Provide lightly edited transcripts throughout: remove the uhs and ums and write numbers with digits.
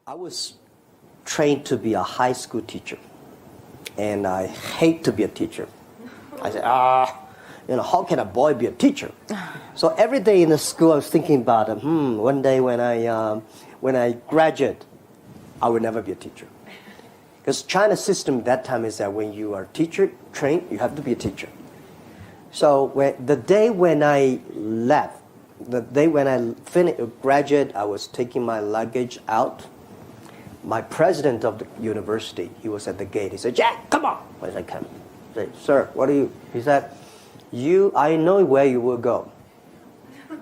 I was trained to be a high school teacher, and I hate to be a teacher. I said, how can a boy be a teacher? So every day in the school, I was thinking about, one day when I graduate, I will never be a teacher. Because China's system at that time is that when you are teacher trained, you have to be a teacher. So the day when I left, the day when I graduate, I was taking my luggage out. My president of the university, he was at the gate. He said, "Jack, come on." I said, "Come." I said, "Sir, what are you?" He said, I know where you will go.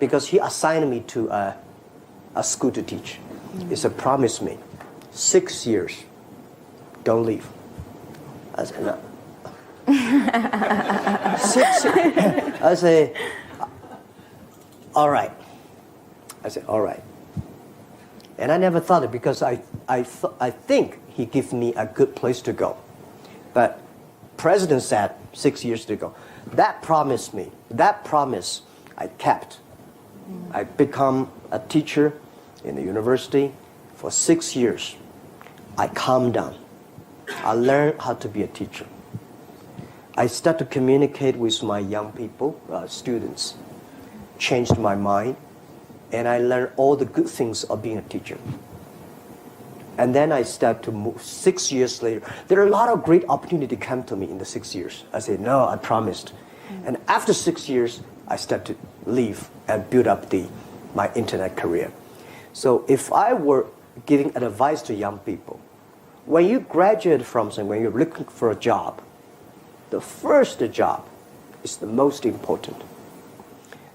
Because he assigned me to a school to teach. He said, "Promise me, 6 years, don't leave." I said, "No." 6 years. I say, "All right." I said, "All right." And I never thought it because I think he gave me a good place to go. But President said 6 years to go. That promise I kept. I become a teacher in the university for 6 years. I calmed down. I learned how to be a teacher. I started to communicate with my young people, students. Changed my mind. And I learned all the good things of being a teacher. And then I started to move 6 years later. There are a lot of great opportunities come to me in the 6 years. I said, "No, I promised." And after 6 years, I started to leave and build up my internet career. So if I were giving advice to young people, when you graduate from something, when you're looking for a job, the first job is the most important.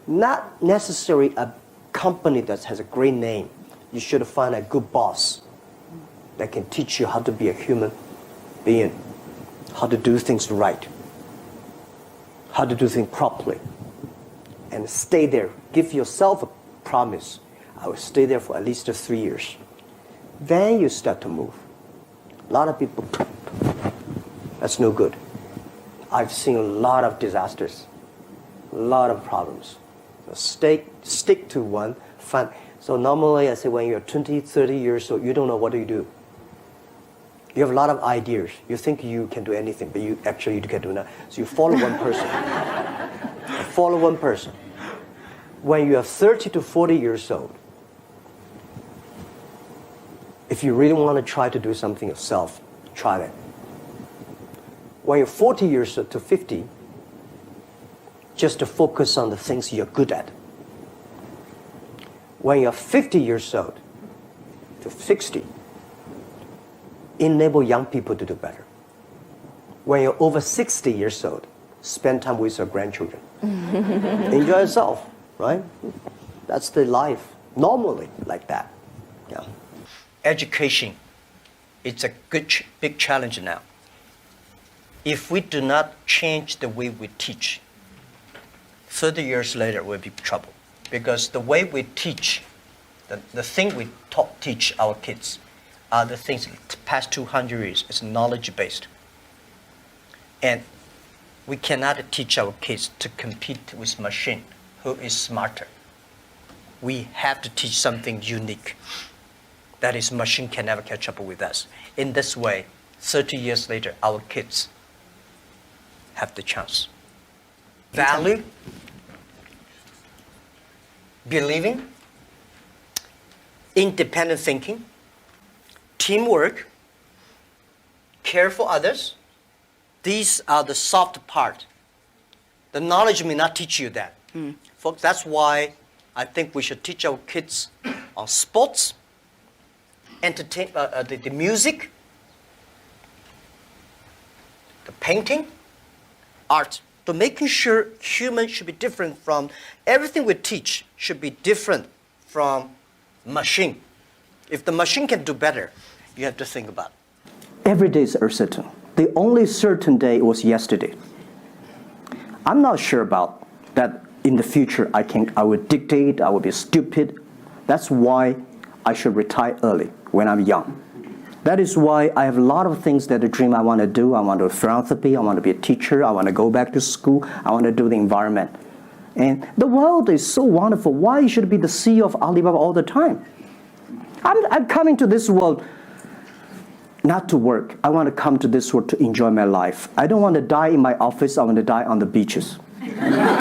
Not necessarily a company that has a great name. You should find a good boss that can teach you how to be a human being, how to do things right, how to do things properly, and stay there. Give yourself a promise. I will stay there for at least 3 years. Then you start to move. A lot of people, that's no good. I've seen a lot of disasters, a lot of problems. Stick to one. So normally I say when you're 20, 30 years old, you don't know what to do. You have a lot of ideas. You think you can do anything, but you can't do nothing. So you follow one person. Follow one person. When you are 30 to 40 years old, if you really want to try to do something yourself, try that. When you're 40 years old to 50, just to focus on the things you're good at. When you're 50 years old to 60, enable young people to do better. When you're over 60 years old, spend time with your grandchildren. Enjoy yourself, right? That's the life, normally like that. Yeah. Education, it's a big challenge now. If we do not change the way we teach, 30 years later we'll be in trouble. Because the way we teach, the thing we teach our kids are the things the past 200 years is knowledge-based. And we cannot teach our kids to compete with machine who is smarter. We have to teach something unique. That is, machine can never catch up with us. In this way, 30 years later, our kids have the chance. Value, believing, independent thinking, teamwork, care for others. These are the soft part. The knowledge may not teach you that. Folks, that's why I think we should teach our kids on sports, the music, the painting, art. So making sure humans should be different from, everything we teach should be different from machine. If the machine can do better, you have to think about it. Every day is uncertain. The only certain day was yesterday. I'm not sure about that in the future I will dictate, I will be stupid. That's why I should retire early when I'm young. That is why I have a lot of things that I dream I want to do. I want to do philanthropy, I want to be a teacher, I want to go back to school, I want to do the environment. And the world is so wonderful. Why should I be the CEO of Alibaba all the time? I'm coming to this world not to work. I want to come to this world to enjoy my life. I don't want to die in my office. I want to die on the beaches.